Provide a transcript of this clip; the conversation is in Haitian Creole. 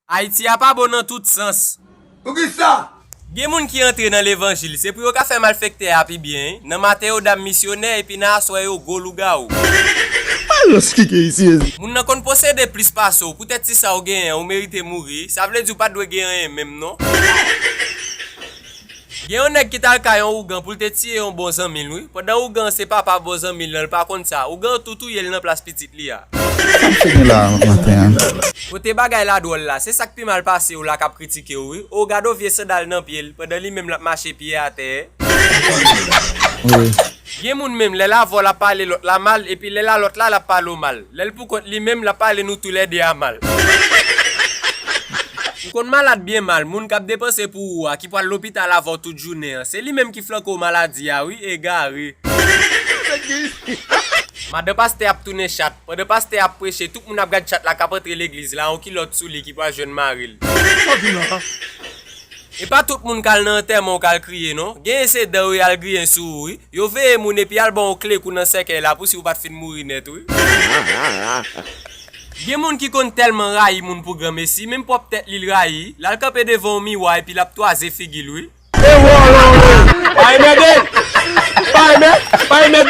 Haïti a pas bon dans tout sens. Pour qui ça? Gen moun qui entre dans l'évangile, c'est pour yo ka fait malfecté a pi bien. Nan matin yo dame missionnaire et puis nan assoir yo go louga ou. Moun nan kon possède plus passo, peut-être si ça ou gen ou mérite mourir, ça veut dire pas doit gen rien même non. Gen yon nèg qui tal kayon ougan pour te tirer un bon 100 000 oui. Pendant ougan c'est papa bon 100 000 par contre ça, ougan toutou yel nan place petite li a. Côté bagay la drôle là, c'est ça qui mal passé ou la cap critiquer oui. Ou gado vieux sandal nan pied, pendant li même la marcher pied à terre. Oui. Gen moun même les la vol la parler l'autre la mal et puis les la l'autre là la parle mal. L'elle pour contre lui même la parler nous tous les deux à mal. Ou kon malade bien mal, moun k'ap dépenser pour qui pour l'hôpital avant toute journée. C'est lui même qui flanque au maladie oui égaré. Madame pasteur a tourné chat, pendant pasteur a prêché, tout moun a gade chat la k'ap entre l'église là, on qui l'autre sous li qui pour jeune Maril. Et pas tout moun kal nan terme on kal crier non. Gen ese de ou al griyen sou oui. Yo veye moun et puis al bon clé kou nan seke la pour si ou pas fin mourir net oui. Gen moun qui kon tellement rayi moun pour grand messi, même pas peut-être li rayi, la campé devant miroir et puis la toise figil oui. Pas aimer